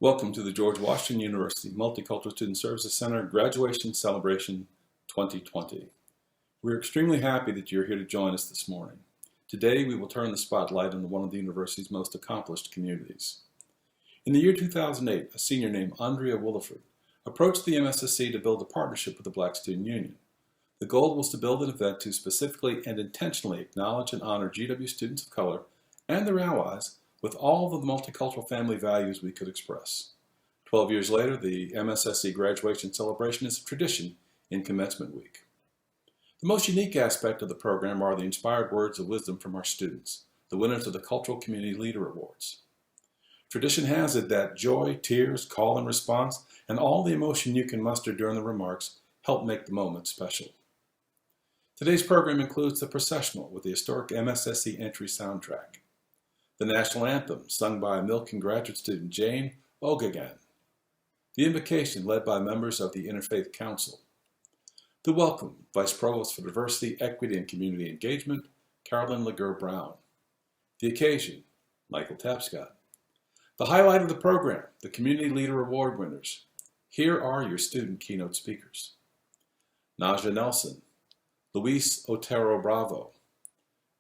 Welcome to the George Washington University Multicultural Student Services Center Graduation Celebration 2020. We're extremely happy that you're here to join us this morning. Today we will turn the spotlight on one of the university's most accomplished communities. In the year 2008, a senior named André Gonzales approached the MSSC to build a partnership with the Black Student Union. The goal was to build an event to specifically and intentionally acknowledge and honor GW students of color and their allies with all of the multicultural family values we could express. 12 years later, the MSSC graduation celebration is a tradition in commencement week. The most unique aspect of the program are the inspired words of wisdom from our students, the winners of the Cultural Community Leader Awards. Tradition has it that joy, tears, call and response, and all the emotion you can muster during the remarks help make the moment special. Today's program includes the Processional with the historic MSSC entry soundtrack, the National Anthem sung by a Milken graduate student, Jane Ogagan, the Invocation led by members of the Interfaith Council, the Welcome, Vice Provost for Diversity, Equity, and Community Engagement, Carolyn Laguerre-Brown, the Occasion, Michael Tapscott. The highlight of the program, the Community Leader Award winners. Here are your student keynote speakers: Naja Nelson, Luis Otero Bravo,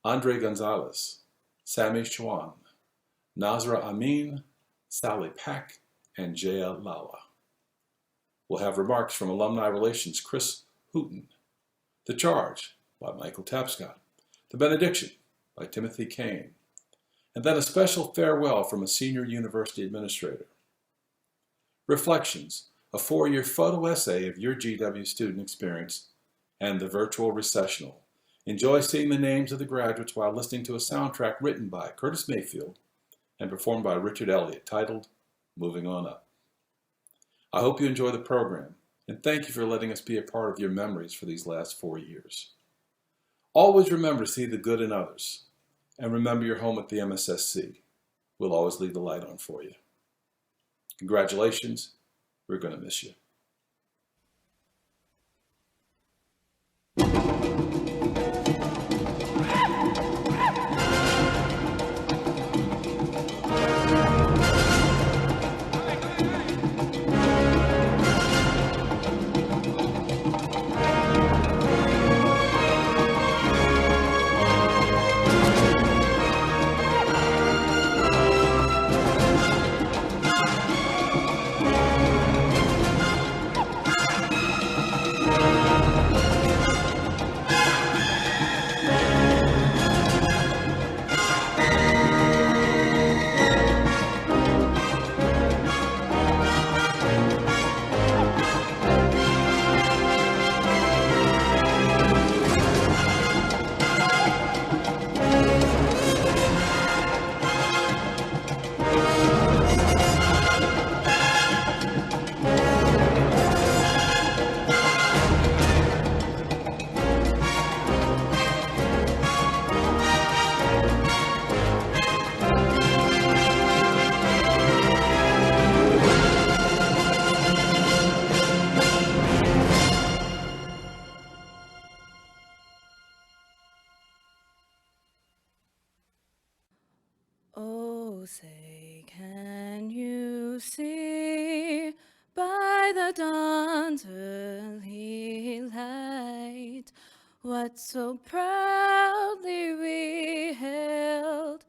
André Gonzales, Sammy Chuan, Nazra Amin, Sally Pack, and Jaiya Lalla. We'll have remarks from Alumni Relations Chris Hooten, The Charge by Michael Tapscott, The Benediction by Timothy Kane, and then a special farewell from a senior university administrator. Reflections, a 4-year photo essay of your GW student experience, and the virtual Recessional. Enjoy seeing the names of the graduates while listening to a soundtrack written by Curtis Mayfield and performed by Richard Elliott titled Moving On Up. I hope you enjoy the program, and thank you for letting us be a part of your memories for these last 4 years. Always remember to see the good in others, and remember your home at the MSSC. We'll always leave the light on for you. Congratulations, we're going to miss you. Oh, say, can you see by the dawn's early light what so proudly we hailed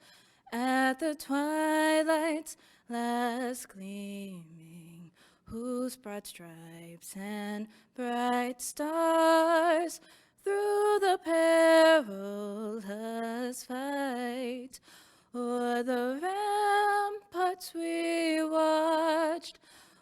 at the twilight's last gleaming, whose broad stripes and bright stars through the perilous fight o'er the ramparts we watched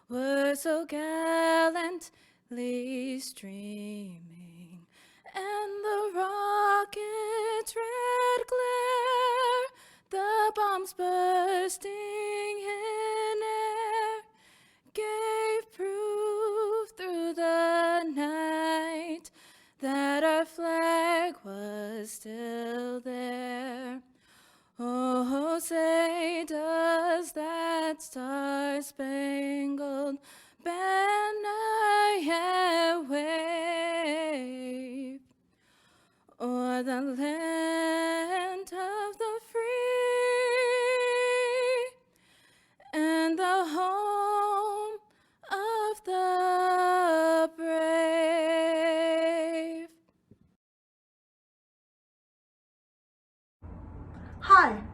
were so gallantly streaming, and the rocket's red glare, the bombs bursting in air, gave proof through the night that our flag was still there. Oh, say, does that star-spangled banner yet wave o'er the land of the free and the home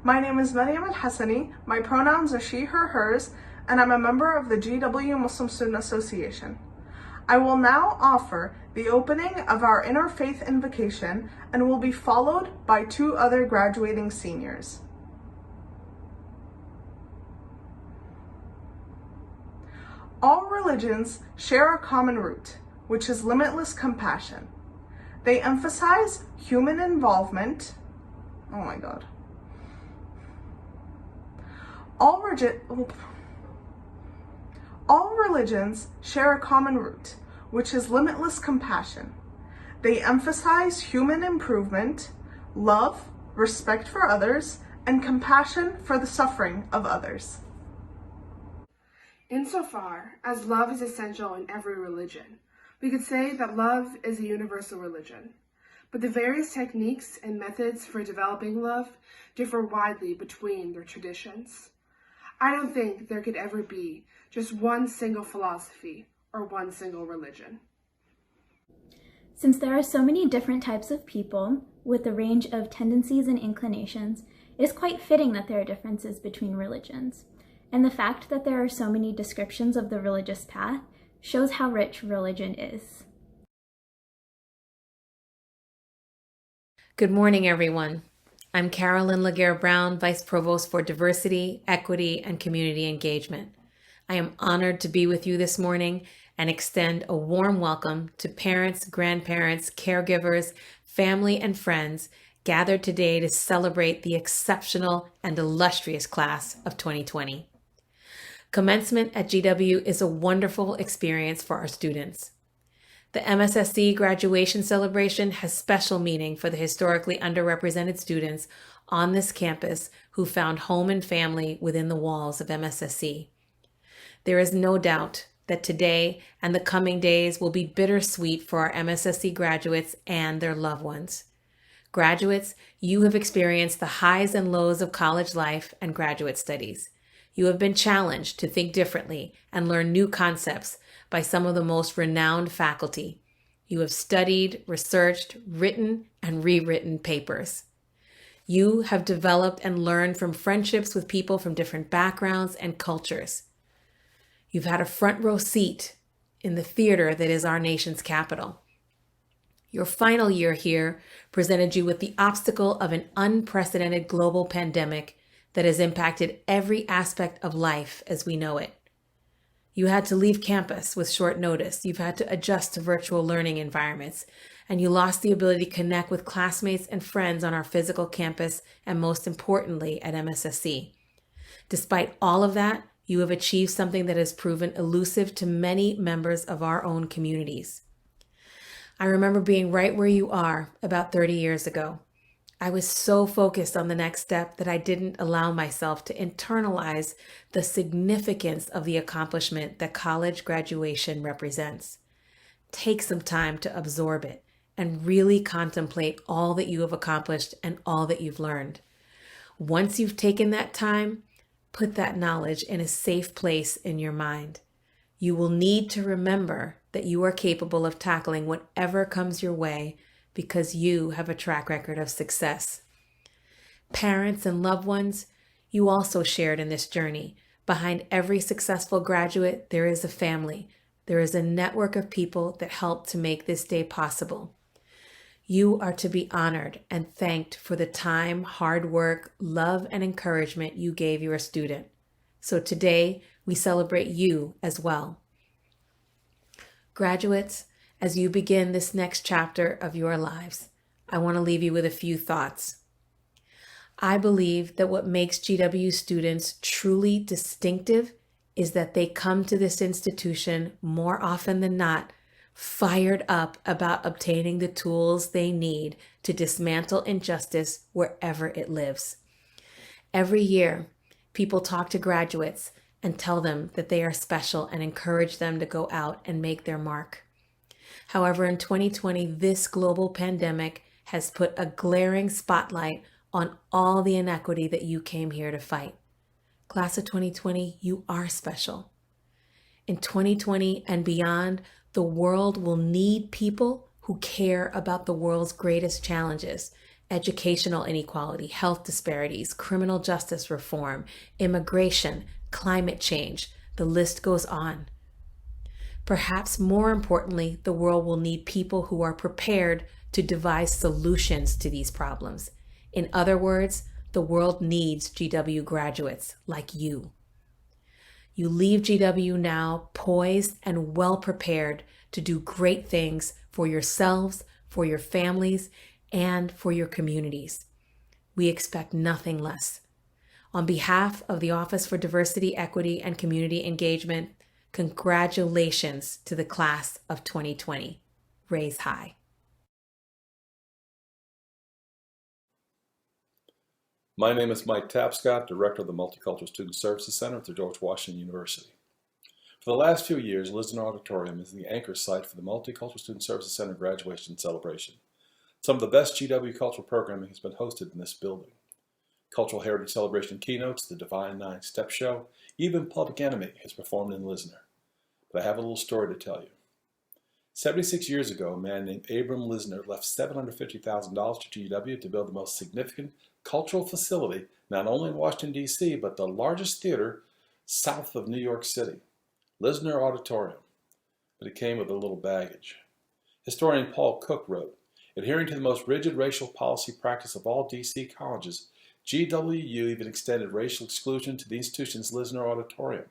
My name is Maryam Alhassani, my pronouns are she, her, hers, and I'm a member of the GW Muslim Student Association. I will now offer the opening of our interfaith invocation and will be followed by two other graduating seniors. All religions share a common root, which is limitless compassion. They emphasize human involvement. Oh my God. All religions share a common root, which is limitless compassion. They emphasize human improvement, love, respect for others, and compassion for the suffering of others. Insofar as love is essential in every religion, we could say that love is a universal religion. But the various techniques and methods for developing love differ widely between their traditions. I don't think there could ever be just one single philosophy or one single religion. Since there are so many different types of people with a range of tendencies and inclinations, it is quite fitting that there are differences between religions. And the fact that there are so many descriptions of the religious path shows how rich religion is. Good morning, everyone. I'm Katelin Laguerre-Brown, Vice Provost for Diversity, Equity, and Community Engagement. I am honored to be with you this morning and extend a warm welcome to parents, grandparents, caregivers, family, and friends gathered today to celebrate the exceptional and illustrious class of 2020. Commencement at GW is a wonderful experience for our students. The MSSC graduation celebration has special meaning for the historically underrepresented students on this campus who found home and family within the walls of MSSC. There is no doubt that today and the coming days will be bittersweet for our MSSC graduates and their loved ones. Graduates, you have experienced the highs and lows of college life and graduate studies. You have been challenged to think differently and learn new concepts by some of the most renowned faculty. You have studied, researched, written, and rewritten papers. You have developed and learned from friendships with people from different backgrounds and cultures. You've had a front row seat in the theater that is our nation's capital. Your final year here presented you with the obstacle of an unprecedented global pandemic that has impacted every aspect of life as we know it. You had to leave campus with short notice. You've had to adjust to virtual learning environments, and you lost the ability to connect with classmates and friends on our physical campus, and most importantly, at MSSC. Despite all of that, you have achieved something that has proven elusive to many members of our own communities. I remember being right where you are about 30 years ago. I was so focused on the next step that I didn't allow myself to internalize the significance of the accomplishment that college graduation represents. Take some time to absorb it and really contemplate all that you have accomplished and all that you've learned. Once you've taken that time, put that knowledge in a safe place in your mind. You will need to remember that you are capable of tackling whatever comes your way because you have a track record of success. Parents and loved ones, you also shared in this journey. Behind every successful graduate, there is a family. There is a network of people that helped to make this day possible. You are to be honored and thanked for the time, hard work, love, and encouragement you gave your student. So today, we celebrate you as well. Graduates, as you begin this next chapter of your lives, I want to leave you with a few thoughts. I believe that what makes GW students truly distinctive is that they come to this institution more often than not fired up about obtaining the tools they need to dismantle injustice wherever it lives. Every year, people talk to graduates and tell them that they are special and encourage them to go out and make their mark. However, in 2020, this global pandemic has put a glaring spotlight on all the inequity that you came here to fight. Class of 2020, you are special. In 2020 and beyond, the world will need people who care about the world's greatest challenges educational inequality, health disparities, criminal justice reform, immigration, climate change. The list goes on. Perhaps more importantly, the world will need people who are prepared to devise solutions to these problems. In other words, the world needs GW graduates like you. You leave GW now poised and well prepared to do great things for yourselves, for your families, and for your communities. We expect nothing less. On behalf of the Office for Diversity, Equity, and Community Engagement, congratulations to the class of 2020. Raise high. My name is Mike Tapscott, Director of the Multicultural Student Services Center at the George Washington University. For the last few years, Lisner Auditorium is the anchor site for the Multicultural Student Services Center graduation celebration. Some of the best GW cultural programming has been hosted in this building. Cultural Heritage Celebration keynotes, the Divine Nine Step Show, even Public Enemy has performed in Lisner. But I have a little story to tell you. 76 years ago, a man named Abram Lisner left $750,000 to GW to build the most significant cultural facility, not only in Washington, D.C., but the largest theater south of New York City, Lisner Auditorium. But it came with a little baggage. Historian Paul Cook wrote, adhering to the most rigid racial policy practice of all D.C. colleges, GWU even extended racial exclusion to the institution's Lisner Auditorium.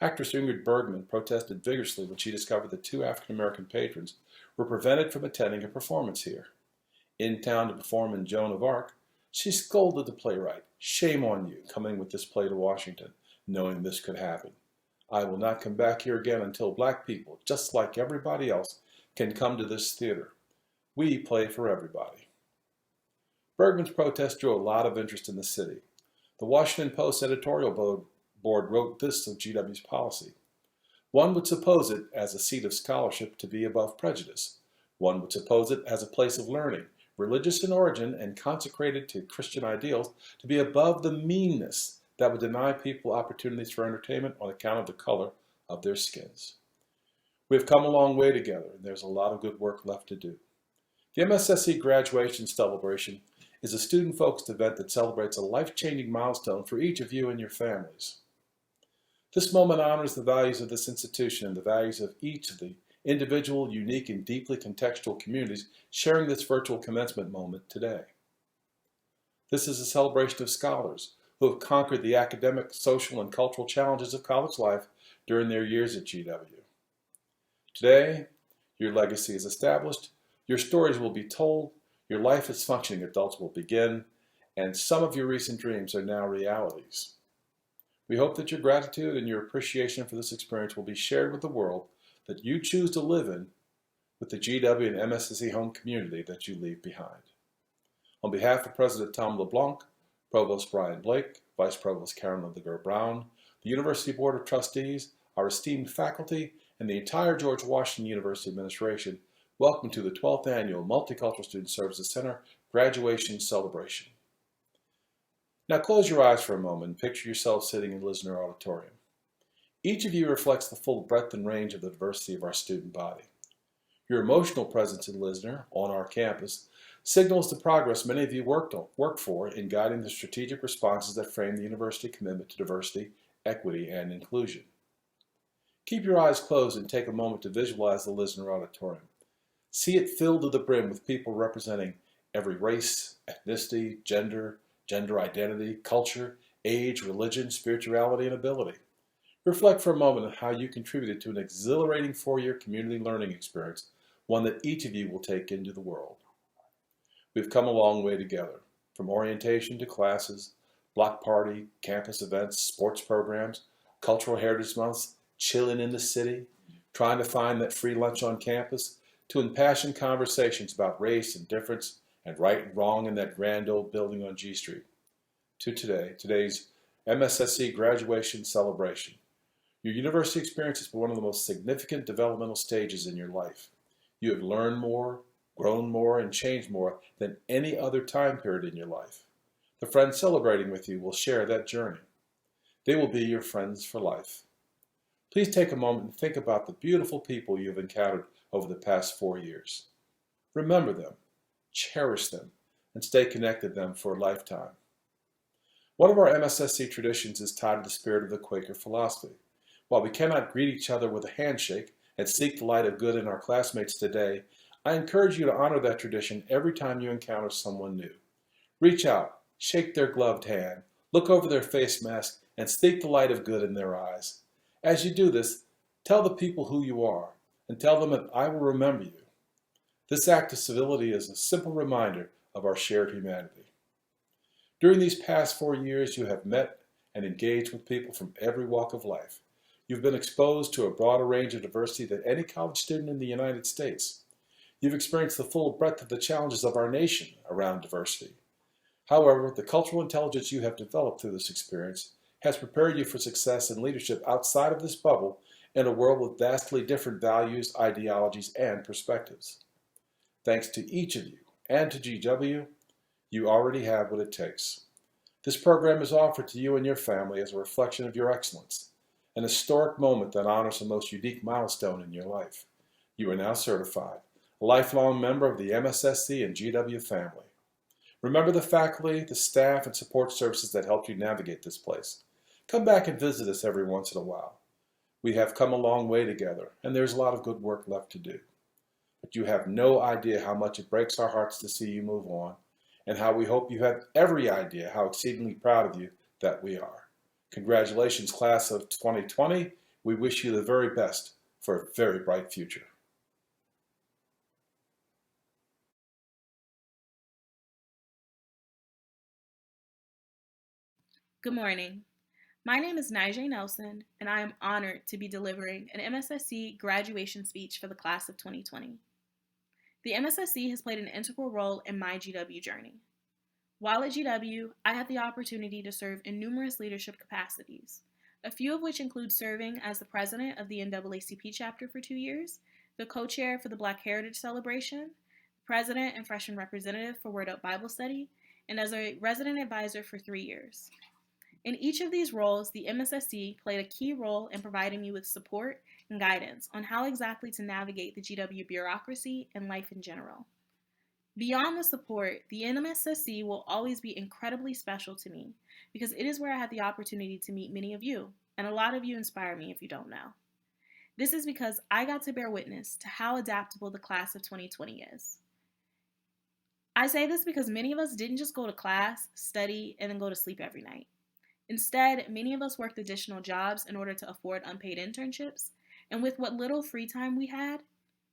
Actress Ingrid Bergman protested vigorously when she discovered that two African-American patrons were prevented from attending a performance here. In town to perform in Joan of Arc, she scolded the playwright, "Shame on you, coming with this play to Washington, knowing this could happen. I will not come back here again until black people, just like everybody else, can come to this theater. We play for everybody." Bergman's protest drew a lot of interest in the city. The Washington Post editorial board wrote this of GW's policy. One would suppose it, as a seat of scholarship, to be above prejudice. One would suppose it, as a place of learning, religious in origin and consecrated to Christian ideals, to be above the meanness that would deny people opportunities for entertainment on account of the color of their skins. We have come a long way together, and there's a lot of good work left to do. The MSSC graduation celebration is a student-focused event that celebrates a life-changing milestone for each of you and your families. This moment honors the values of this institution and the values of each of the individual, unique, and deeply contextual communities sharing this virtual commencement moment today. This is a celebration of scholars who have conquered the academic, social, and cultural challenges of college life during their years at GW. Today, your legacy is established, your stories will be told, your life as functioning adults will begin, and some of your recent dreams are now realities. We hope that your gratitude and your appreciation for this experience will be shared with the world that you choose to live in, with the GW and MSSC home community that you leave behind. On behalf of President Tom LeBlanc, Provost Brian Blake, Vice Provost Karen Laguerre-Brown, the University Board of Trustees, our esteemed faculty, and the entire George Washington University administration, welcome to the 12th Annual Multicultural Student Services Center Graduation Celebration. Now close your eyes for a moment and picture yourself sitting in Lisner Auditorium. Each of you reflects the full breadth and range of the diversity of our student body. Your emotional presence in Lisner, on our campus, signals the progress many of you work for in guiding the strategic responses that frame the university commitment to diversity, equity, and inclusion. Keep your eyes closed and take a moment to visualize the Lisner Auditorium. See it filled to the brim with people representing every race, ethnicity, gender identity, culture, age, religion, spirituality, and ability. Reflect for a moment on how you contributed to an exhilarating four-year community learning experience, one that each of you will take into the world. We've come a long way together, from orientation to classes, block party, campus events, sports programs, cultural heritage months, chilling in the city, trying to find that free lunch on campus, to impassioned conversations about race and difference and right and wrong in that grand old building on G Street, to today's MSSC graduation celebration. Your university experience has been one of the most significant developmental stages in your life. You have learned more, grown more, and changed more than any other time period in your life. The friends celebrating with you will share that journey. They will be your friends for life. Please take a moment and think about the beautiful people you have encountered over the past 4 years. Remember them, cherish them, and stay connected to them for a lifetime. One of our MSSC traditions is tied to the spirit of the Quaker philosophy. While we cannot greet each other with a handshake and seek the light of good in our classmates today, I encourage you to honor that tradition every time you encounter someone new. Reach out, shake their gloved hand, look over their face mask, and speak the light of good in their eyes. As you do this, tell the people who you are, and tell them that I will remember you. This act of civility is a simple reminder of our shared humanity. During these past 4 years, you have met and engaged with people from every walk of life. You've been exposed to a broader range of diversity than any college student in the United States. You've experienced the full breadth of the challenges of our nation around diversity. However, the cultural intelligence you have developed through this experience has prepared you for success and leadership outside of this bubble in a world with vastly different values, ideologies, and perspectives. Thanks to each of you and to GW, you already have what it takes. This program is offered to you and your family as a reflection of your excellence, an historic moment that honors the most unique milestone in your life. You are now certified, a lifelong member of the MSSC and GW family. Remember the faculty, the staff, and support services that helped you navigate this place. Come back and visit us every once in a while. We have come a long way together, and there's a lot of good work left to do. But you have no idea how much it breaks our hearts to see you move on, and how we hope you have every idea how exceedingly proud of you that we are. Congratulations, class of 2020. We wish you the very best for a very bright future. Good morning. My name is Naja Nelson, and I am honored to be delivering an MSSC graduation speech for the class of 2020. The MSSC has played an integral role in my GW journey. While at GW, I had the opportunity to serve in numerous leadership capacities, a few of which include serving as the president of the NAACP chapter for 2 years, the co-chair for the Black Heritage Celebration, president and freshman representative for Word Up Bible Study, and as a resident advisor for 3 years. In each of these roles, the MSSC played a key role in providing me with support and guidance on how exactly to navigate the GW bureaucracy and life in general. Beyond the support, the MSSC will always be incredibly special to me because it is where I had the opportunity to meet many of you, and a lot of you inspire me if you don't know. This is because I got to bear witness to how adaptable the class of 2020 is. I say this because many of us didn't just go to class, study, and then go to sleep every night. Instead, many of us worked additional jobs in order to afford unpaid internships, and with what little free time we had,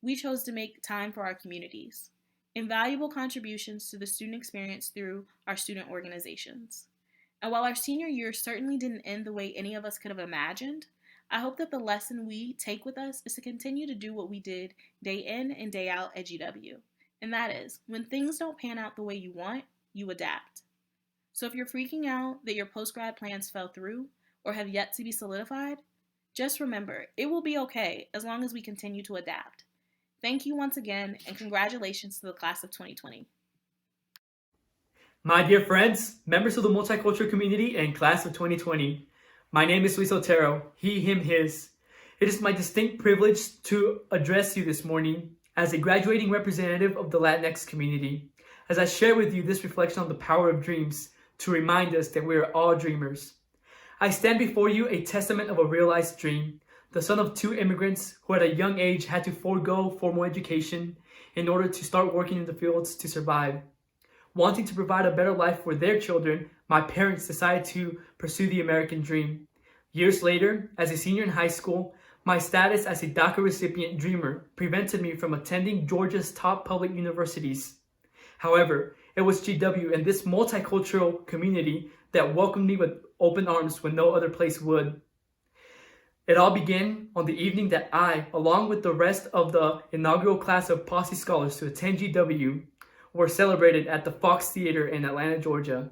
we chose to make time for our communities, invaluable contributions to the student experience through our student organizations. And while our senior year certainly didn't end the way any of us could have imagined, I hope that the lesson we take with us is to continue to do what we did day in and day out at GW, and that is, when things don't pan out the way you want, you adapt. So if you're freaking out that your post-grad plans fell through or have yet to be solidified, just remember, it will be okay as long as we continue to adapt. Thank you once again, and congratulations to the class of 2020. My dear friends, members of the multicultural community and class of 2020, my name is Luis Otero, he, him, his. It is my distinct privilege to address you this morning as a graduating representative of the Latinx community, as I share with you this reflection on the power of dreams to remind us that we are all dreamers. I stand before you a testament of a realized dream, the son of 2 immigrants who at a young age had to forego formal education in order to start working in the fields to survive. Wanting to provide a better life for their children, my parents decided to pursue the American dream. Years later, as a senior in high school, my status as a DACA recipient dreamer prevented me from attending Georgia's top public universities. However, it was GW and this multicultural community that welcomed me with open arms when no other place would. It all began on the evening that I, along with the rest of the inaugural class of Posse Scholars to attend GW, were celebrated at the Fox Theater in Atlanta, Georgia.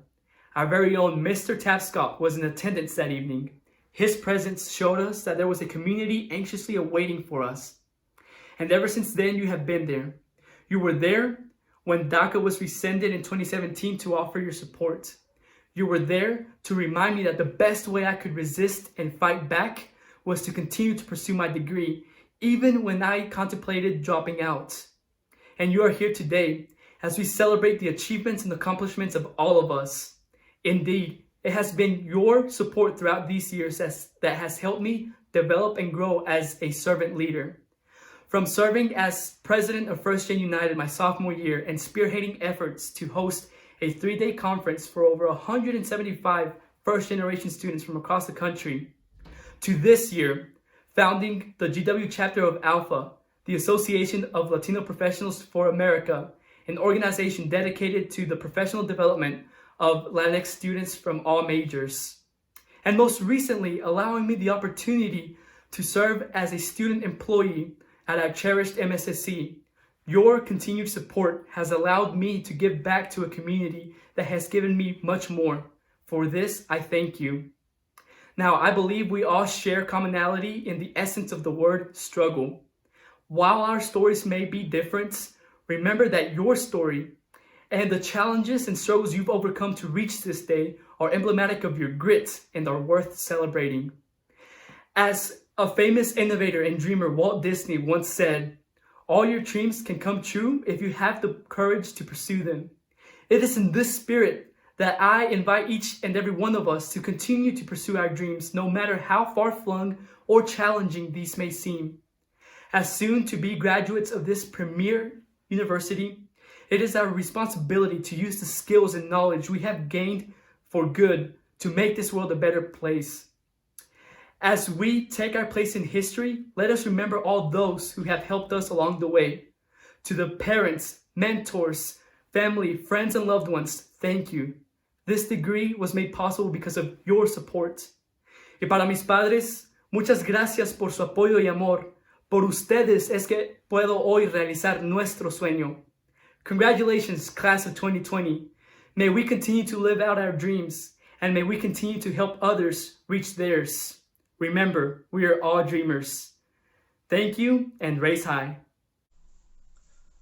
Our very own Mr. Tapscott was in attendance that evening. His presence showed us that there was a community anxiously awaiting for us. And ever since then, you have been there. You were there when DACA was rescinded in 2017 to offer your support. You were there to remind me that the best way I could resist and fight back was to continue to pursue my degree, even when I contemplated dropping out. And you are here today as we celebrate the achievements and accomplishments of all of us. Indeed, it has been your support throughout these years that has helped me develop and grow as a servant leader. From serving as president of First Gen United my sophomore year and spearheading efforts to host a 3-day conference for over 175 first-generation students from across the country, to this year, founding the GW chapter of Alpha, the Association of Latino Professionals for America, an organization dedicated to the professional development of Latinx students from all majors. And most recently, allowing me the opportunity to serve as a student employee at our cherished MSSC. Your continued support has allowed me to give back to a community that has given me much more. For this, I thank you. Now, I believe we all share commonality in the essence of the word struggle. While our stories may be different, remember that your story and the challenges and struggles you've overcome to reach this day are emblematic of your grit and are worth celebrating. As a famous innovator and dreamer, Walt Disney, once said, "All your dreams can come true if you have the courage to pursue them." It is in this spirit that I invite each and every one of us to continue to pursue our dreams, no matter how far-flung or challenging these may seem. As soon-to-be graduates of this premier university, it is our responsibility to use the skills and knowledge we have gained for good to make this world a better place. As we take our place in history, let us remember all those who have helped us along the way. To the parents, mentors, family, friends, and loved ones, thank you. This degree was made possible because of your support. Y para mis padres, muchas gracias por su apoyo y amor. Por ustedes es que puedo hoy realizar nuestro sueño. Congratulations, class of 2020. May we continue to live out our dreams, and may we continue to help others reach theirs. Remember, we are all dreamers. Thank you, and raise high.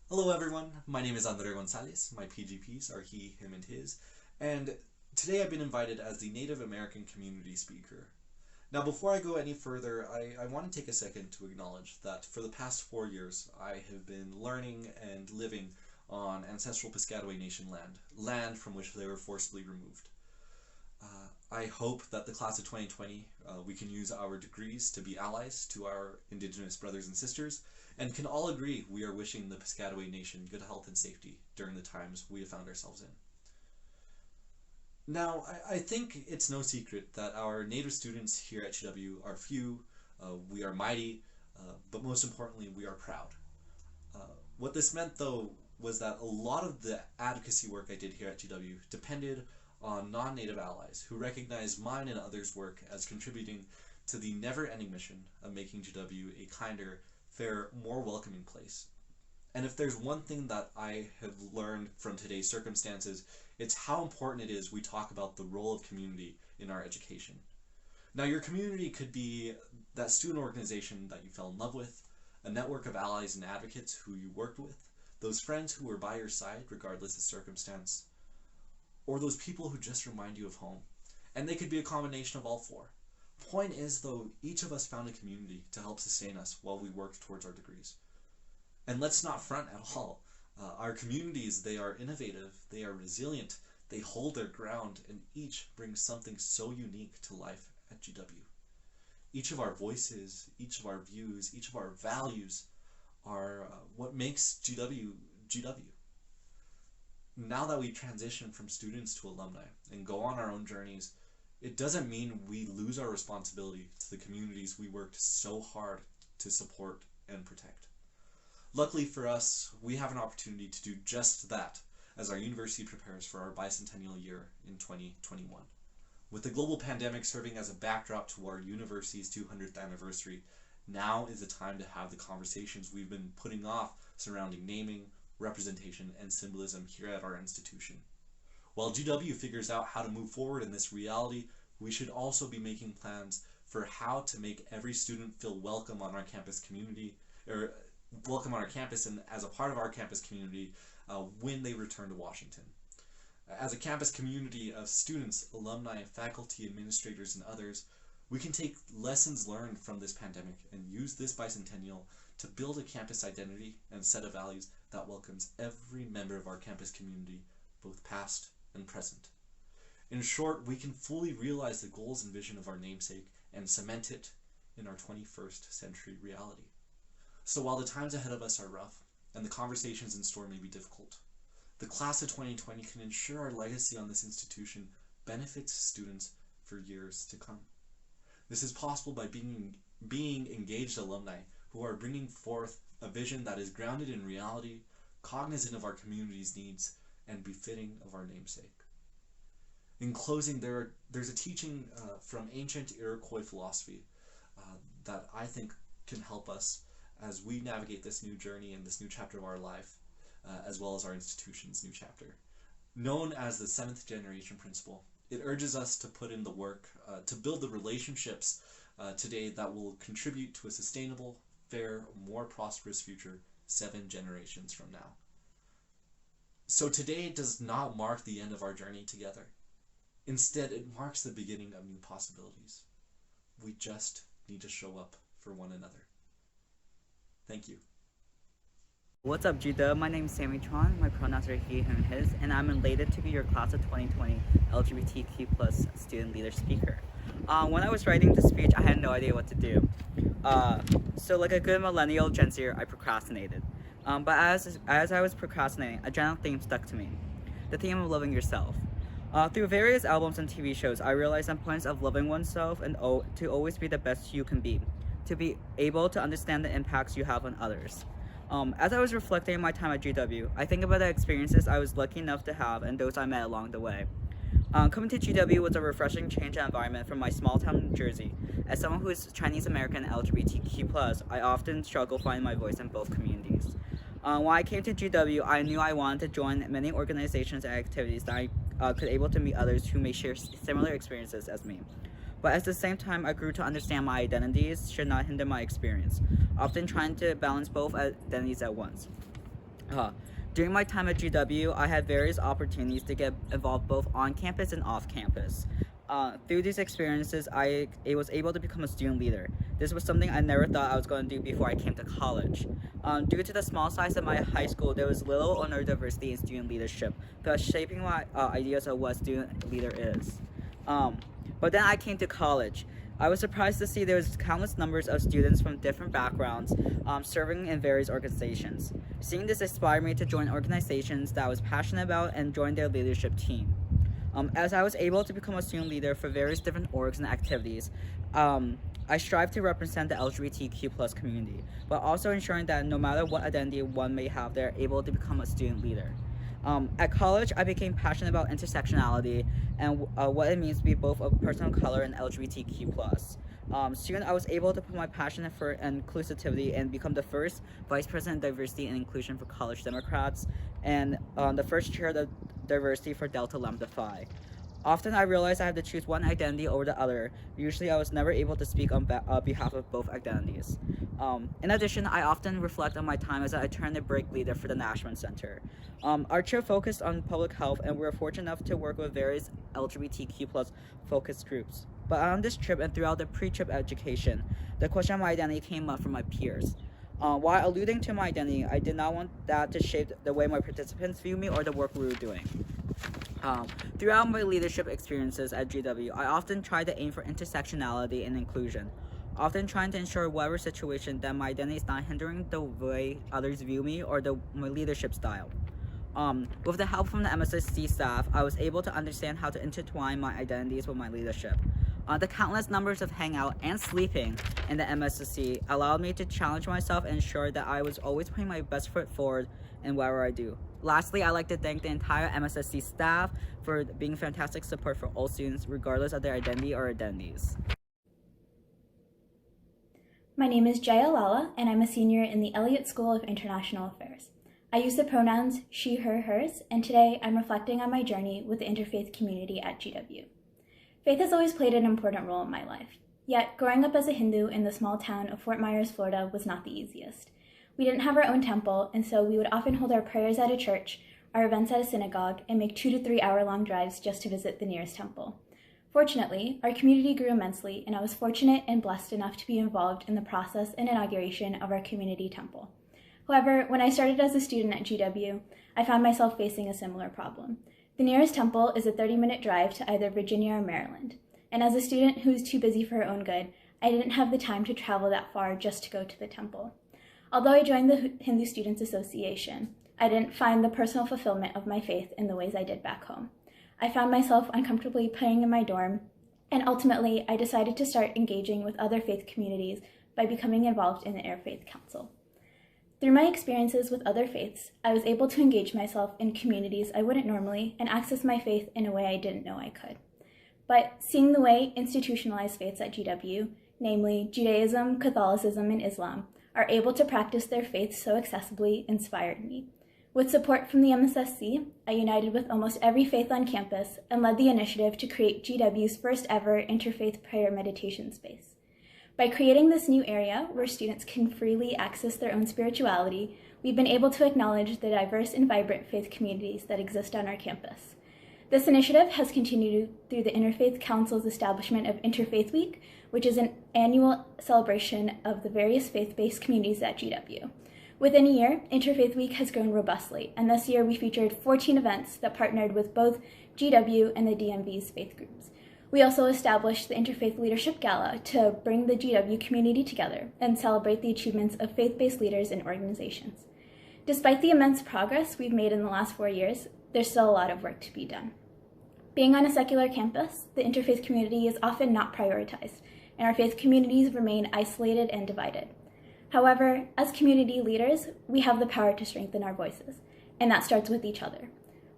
Hello everyone, my name is André Gonzales. My PGPs are he, him, and his. And today I've been invited as the Native American community speaker. Now before I go any further, I want to take a second to acknowledge that for the past 4 years, I have been learning and living on ancestral Piscataway Nation land from which they were forcibly removed. I hope that the class of 2020, we can use our degrees to be allies to our Indigenous brothers and sisters, and can all agree we are wishing the Piscataway Nation good health and safety during the times we have found ourselves in. Now, I think it's no secret that our Native students here at GW are few, we are mighty, but most importantly, we are proud. What this meant, though, was that a lot of the advocacy work I did here at GW depended on non-Native allies who recognized mine and others' work as contributing to the never-ending mission of making GW a kinder, fairer, more welcoming place. And if there's one thing that I have learned from today's circumstances, it's how important it is we talk about the role of community in our education. Now, your community could be that student organization that you fell in love with, a network of allies and advocates who you worked with, those friends who were by your side regardless of circumstance, or those people who just remind you of home. And they could be a combination of all four. Point is, though, each of us found a community to help sustain us while we worked towards our degrees. And let's not front at all. Our communities, they are innovative, they are resilient, they hold their ground, and each brings something so unique to life at GW. Each of our voices, each of our views, each of our values are what makes GW GW. Now that we transition from students to alumni and go on our own journeys, it doesn't mean we lose our responsibility to the communities we worked so hard to support and protect. Luckily for us, we have an opportunity to do just that as our university prepares for our bicentennial year in 2021. With the global pandemic serving as a backdrop to our university's 200th anniversary, now is the time to have the conversations we've been putting off surrounding naming, representation, and symbolism here at our institution. While GW figures out how to move forward in this reality, we should also be making plans for how to make every student feel welcome on our campus community, or welcome on our campus and as a part of our campus community when they return to Washington. As a campus community of students, alumni, faculty, administrators, and others, we can take lessons learned from this pandemic and use this bicentennial to build a campus identity and set of values that welcomes every member of our campus community, both past and present. In short, we can fully realize the goals and vision of our namesake and cement it in our 21st century reality. So while the times ahead of us are rough and the conversations in store may be difficult, the class of 2020 can ensure our legacy on this institution benefits students for years to come. This is possible by being engaged alumni who are bringing forth a vision that is grounded in reality, cognizant of our community's needs, and befitting of our namesake. In closing, there's a teaching from ancient Iroquois philosophy that I think can help us as we navigate this new journey and this new chapter of our life, as well as our institution's new chapter. Known as the 7th generation principle, it urges us to put in the work to build the relationships today that will contribute to a sustainable, fair, more prosperous future 7 generations from now. So today does not mark the end of our journey together. Instead, it marks the beginning of new possibilities. We just need to show up for one another. Thank you. What's up, G-Dub? My name is Sammy Chuan. My pronouns are he, him, his, and I'm elated to be your class of 2020 LGBTQ+ student leader speaker. When I was writing the speech, I had no idea what to do. So like a good millennial Gen Zer, I procrastinated. But as I was procrastinating, a general theme stuck to me. The theme of loving yourself. Through various albums and TV shows, I realized the importance of loving oneself and to always be the best you can be, to be able to understand the impacts you have on others. As I was reflecting on my time at GW, I think about the experiences I was lucky enough to have and those I met along the way. Coming to GW was a refreshing change in environment from my small town New Jersey. As someone who is Chinese American and LGBTQ+, I often struggle finding my voice in both communities. When I came to GW, I knew I wanted to join many organizations and activities that I could able to meet others who may share similar experiences as me. But at the same time, I grew to understand my identities should not hinder my experience, often trying to balance both identities at once. During my time at GW, I had various opportunities to get involved both on campus and off campus. Through these experiences, I was able to become a student leader. This was something I never thought I was going to do before I came to college. Due to the small size of my high school, there was little or no diversity in student leadership, thus shaping my ideas of what student leader is. But then I came to college. I was surprised to see there was countless numbers of students from different backgrounds serving in various organizations. Seeing this inspired me to join organizations that I was passionate about and join their leadership team. As I was able to become a student leader for various different orgs and activities, I strive to represent the LGBTQ+ community, but also ensuring that no matter what identity one may have, they're able to become a student leader. At college, I became passionate about intersectionality and what it means to be both a person of color and LGBTQ+. Soon, I was able to put my passion for inclusivity and become the first Vice President of Diversity and Inclusion for College Democrats and the first chair of diversity for Delta Lambda Phi. Often I realized I had to choose one identity over the other. Usually I was never able to speak on behalf of both identities. In addition, I often reflect on my time as an alternate break leader for the Nashman Center. Our trip focused on public health and we were fortunate enough to work with various LGBTQ+ focus groups. But on this trip and throughout the pre-trip education, the question of my identity came up from my peers. While alluding to my identity, I did not want that to shape the way my participants view me or the work we were doing. Throughout my leadership experiences at GW, I often try to aim for intersectionality and inclusion, often trying to ensure whatever situation that my identity is not hindering the way others view me or my leadership style. With the help from the MSSC staff, I was able to understand how to intertwine my identities with my leadership. The countless numbers of hangout and sleeping in the MSSC allowed me to challenge myself and ensure that I was always putting my best foot forward in whatever I do. Lastly, I'd like to thank the entire MSSC staff for being fantastic support for all students, regardless of their identity or identities. My name is Jaiya Lalla, and I'm a senior in the Elliott School of International Affairs. I use the pronouns she, her, hers, and today I'm reflecting on my journey with the interfaith community at GW. Faith has always played an important role in my life. Yet, growing up as a Hindu in the small town of Fort Myers, Florida was not the easiest. We didn't have our own temple, and so we would often hold our prayers at a church, our events at a synagogue, and make 2 to 3 hour-long drives just to visit the nearest temple. Fortunately, our community grew immensely, and I was fortunate and blessed enough to be involved in the process and inauguration of our community temple. However, when I started as a student at GW, I found myself facing a similar problem. The nearest temple is a 30-minute drive to either Virginia or Maryland, and as a student who was too busy for her own good, I didn't have the time to travel that far just to go to the temple. Although I joined the Hindu Students Association, I didn't find the personal fulfillment of my faith in the ways I did back home. I found myself uncomfortably praying in my dorm, and ultimately I decided to start engaging with other faith communities by becoming involved in the Interfaith Council. Through my experiences with other faiths, I was able to engage myself in communities I wouldn't normally and access my faith in a way I didn't know I could. But seeing the way institutionalized faiths at GW, namely Judaism, Catholicism, and Islam, are able to practice their faith so accessibly inspired me. With support from the MSSC, I united with almost every faith on campus and led the initiative to create GW's first ever interfaith prayer meditation space. By creating this new area where students can freely access their own spirituality, we've been able to acknowledge the diverse and vibrant faith communities that exist on our campus. This initiative has continued through the Interfaith Council's establishment of Interfaith Week, which is an annual celebration of the various faith-based communities at GW. Within a year, Interfaith Week has grown robustly, and this year we featured 14 events that partnered with both GW and the DMV's faith groups. We also established the Interfaith Leadership Gala to bring the GW community together and celebrate the achievements of faith-based leaders and organizations. Despite the immense progress we've made in the last 4 years, there's still a lot of work to be done. Being on a secular campus, the interfaith community is often not prioritized, and our faith communities remain isolated and divided. However, as community leaders, we have the power to strengthen our voices, and that starts with each other.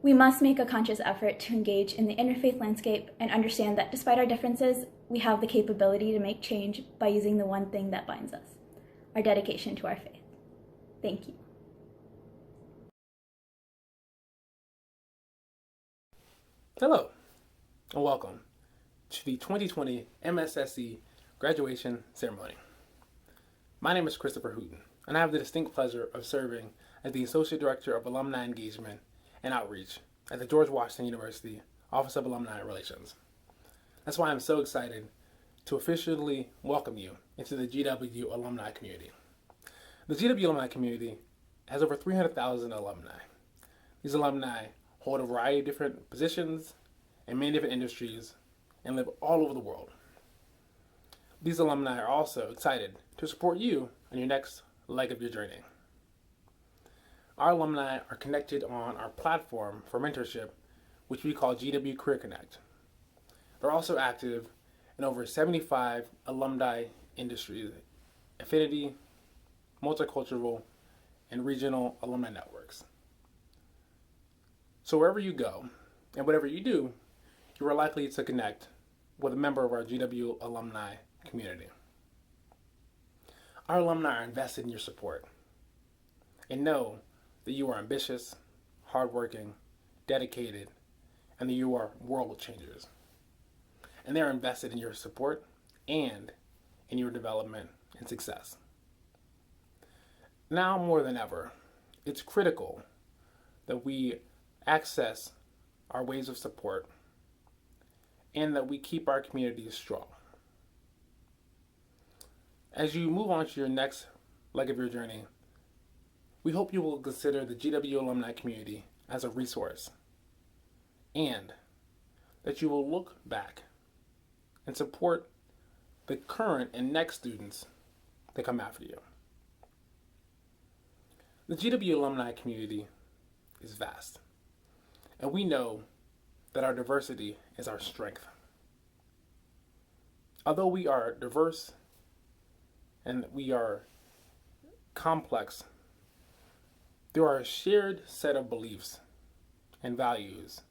We must make a conscious effort to engage in the interfaith landscape and understand that despite our differences, we have the capability to make change by using the one thing that binds us, our dedication to our faith. Thank you. Hello, and welcome to the 2020 MSSC graduation ceremony. My name is Christopher Hooten, and I have the distinct pleasure of serving as the Associate Director of Alumni Engagement and Outreach at the George Washington University Office of Alumni Relations. That's why I'm so excited to officially welcome you into the GW alumni community. The GW alumni community has over 300,000 alumni. These alumni hold a variety of different positions in many different industries and live all over the world. These alumni are also excited to support you on your next leg of your journey. Our alumni are connected on our platform for mentorship, which we call GW Career Connect. They're also active in over 75 alumni industries, affinity, multicultural, and regional alumni networks. So wherever you go, and whatever you do, you are likely to connect with a member of our GW alumni community. Our alumni are invested in your support and know that you are ambitious, hardworking, dedicated, and that you are world changers. And they are invested in your support and in your development and success. Now more than ever, it's critical that we access our ways of support and that we keep our communities strong. As you move on to your next leg of your journey, we hope you will consider the GW alumni community as a resource and that you will look back and support the current and next students that come after you. The GW alumni community is vast, and we know that our diversity is our strength. Although we are diverse and we are complex, there are a shared set of beliefs and values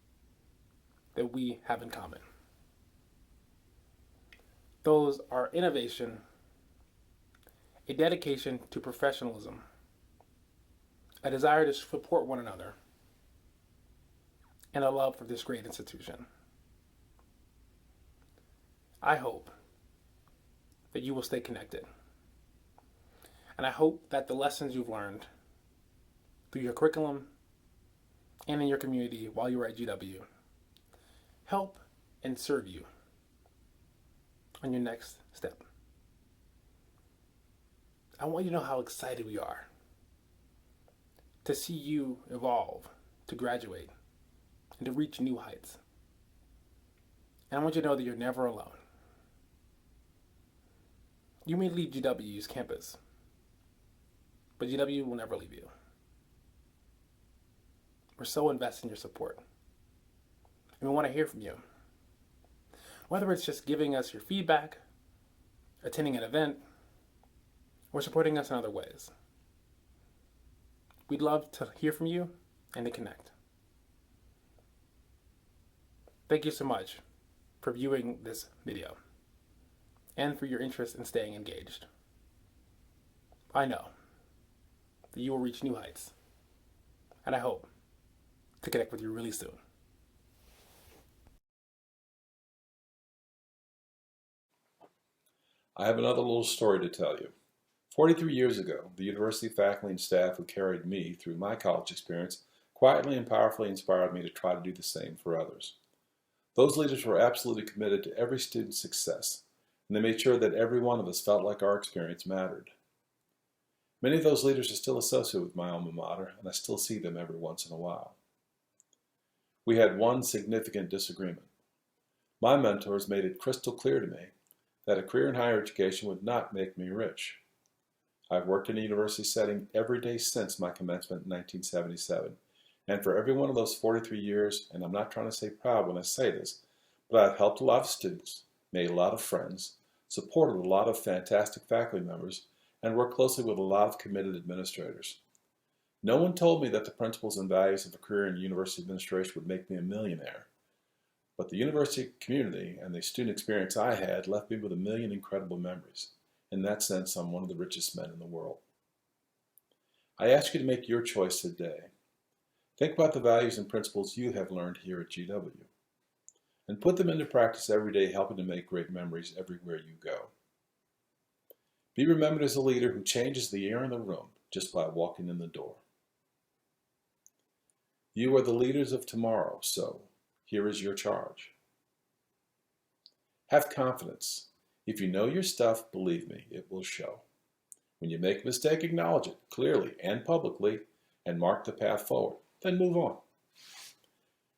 that we have in common. Those are innovation, a dedication to professionalism, a desire to support one another, and a love for this great institution. I hope that you will stay connected. And I hope that the lessons you've learned through your curriculum and in your community while you were at GW help and serve you on your next step. I want you to know how excited we are to see you evolve, to graduate, and to reach new heights. And I want you to know that you're never alone. You may leave GW's campus, but GW will never leave you. We're so invested in your support, and we want to hear from you. Whether it's just giving us your feedback, attending an event, or supporting us in other ways. We'd love to hear from you and to connect. Thank you so much for viewing this video and for your interest in staying engaged. I know that you will reach new heights, and I hope to connect with you really soon. I have another little story to tell you. 43 years ago, the university faculty and staff who carried me through my college experience quietly and powerfully inspired me to try to do the same for others. Those leaders were absolutely committed to every student's success, and they made sure that every one of us felt like our experience mattered. Many of those leaders are still associated with my alma mater, and I still see them every once in a while. We had one significant disagreement. My mentors made it crystal clear to me that a career in higher education would not make me rich. I've worked in a university setting every day since my commencement in 1977, and for every one of those 43 years, and I'm not trying to say proud when I say this, but I've helped a lot of students, made a lot of friends, supported a lot of fantastic faculty members, and worked closely with a lot of committed administrators. No one told me that the principles and values of a career in university administration would make me a millionaire, but the university community and the student experience I had left me with a million incredible memories. In that sense, I'm one of the richest men in the world. I ask you to make your choice today. Think about the values and principles you have learned here at GW, and put them into practice every day, helping to make great memories everywhere you go. Be remembered as a leader who changes the air in the room just by walking in the door. You are the leaders of tomorrow, so here is your charge. Have confidence. If you know your stuff, believe me, it will show. When you make a mistake, acknowledge it clearly and publicly and mark the path forward. Then move on.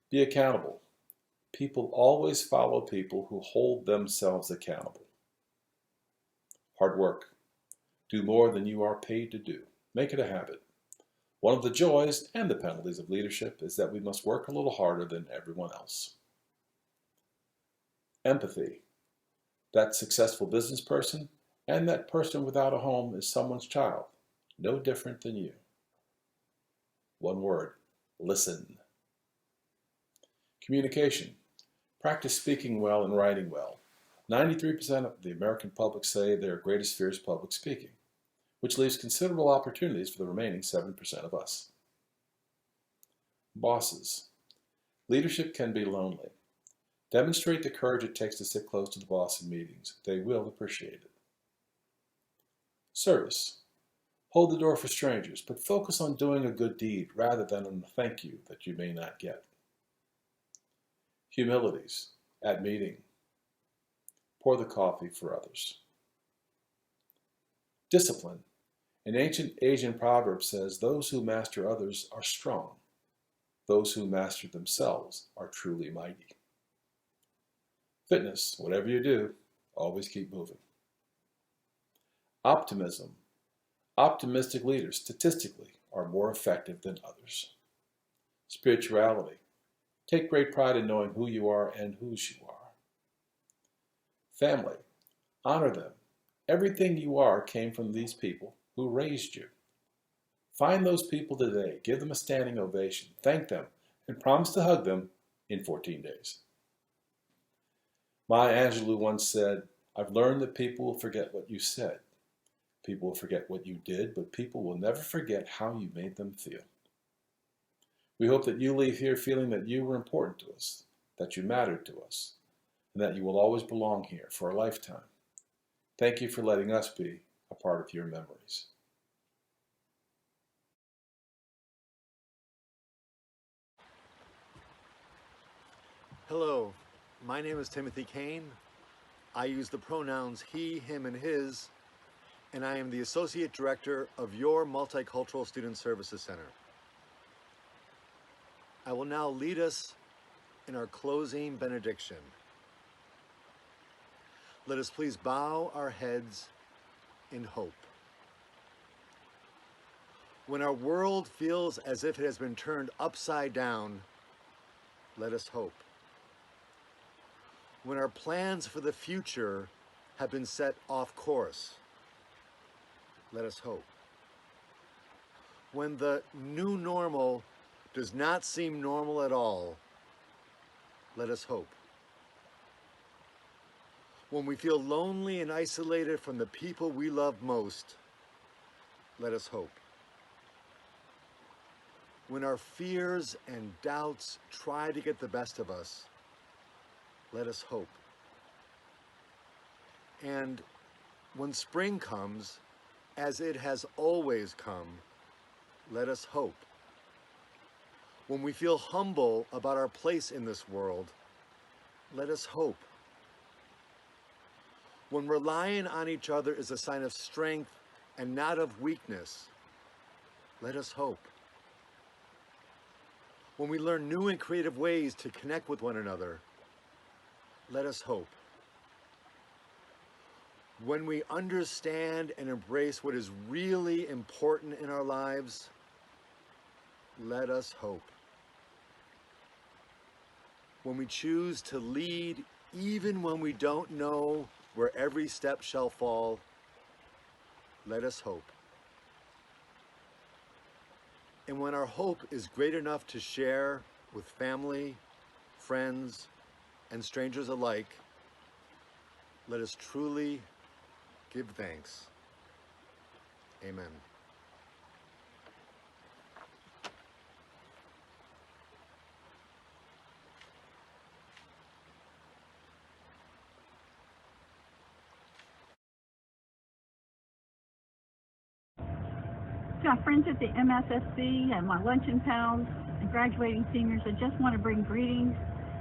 Be accountable. People always follow people who hold themselves accountable. Hard work. Do more than you are paid to do. Make it a habit. One of the joys and the penalties of leadership is that we must work a little harder than everyone else. Empathy. That successful business person and that person without a home is someone's child, no different than you. One word, listen. Communication. Practice speaking well and writing well. 93% of the American public say their greatest fear is public speaking, which leaves considerable opportunities for the remaining 7% of us. Bosses. Leadership can be lonely. Demonstrate the courage it takes to sit close to the boss in meetings. They will appreciate it. Service. Hold the door for strangers, but focus on doing a good deed rather than on a thank you that you may not get. Humilities. At meeting. Pour the coffee for others. Discipline. An ancient Asian proverb says, "Those who master others are strong. Those who master themselves are truly mighty." Fitness. Whatever you do, always keep moving. Optimism. Optimistic leaders, statistically, are more effective than others. Spirituality. Take great pride in knowing who you are and whose you are. Family. Honor them. Everything you are came from these people who raised you. Find those people today, give them a standing ovation, thank them, and promise to hug them in 14 days. Maya Angelou once said, "I've learned that people will forget what you said. People will forget what you did, but people will never forget how you made them feel." We hope that you leave here feeling that you were important to us, that you mattered to us, and that you will always belong here for a lifetime. Thank you for letting us be a part of your memories. Hello, my name is Timothy Kane. I use the pronouns he, him, and his, and I am the Associate Director of your Multicultural Student Services Center. I will now lead us in our closing benediction. Let us please bow our heads in hope. When our world feels as if it has been turned upside down, let us hope. When our plans for the future have been set off course, let us hope. When the new normal does not seem normal at all, let us hope. When we feel lonely and isolated from the people we love most, let us hope. When our fears and doubts try to get the best of us, let us hope. And when spring comes, as it has always come, let us hope. When we feel humble about our place in this world, let us hope. When relying on each other is a sign of strength and not of weakness, let us hope. When we learn new and creative ways to connect with one another, let us hope. When we understand and embrace what is really important in our lives, let us hope. When we choose to lead even when we don't know where every step shall fall, let us hope. And when our hope is great enough to share with family, friends, and strangers alike, let us truly give thanks. Amen. To my friends at the MSSC and my luncheon pals and graduating seniors, I just want to bring greetings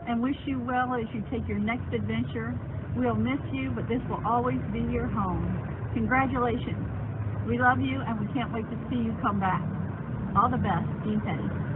and wish you well as you take your next adventure. We'll miss you, but this will always be your home. Congratulations. We love you and we can't wait to see you come back. All the best, Dean Petty.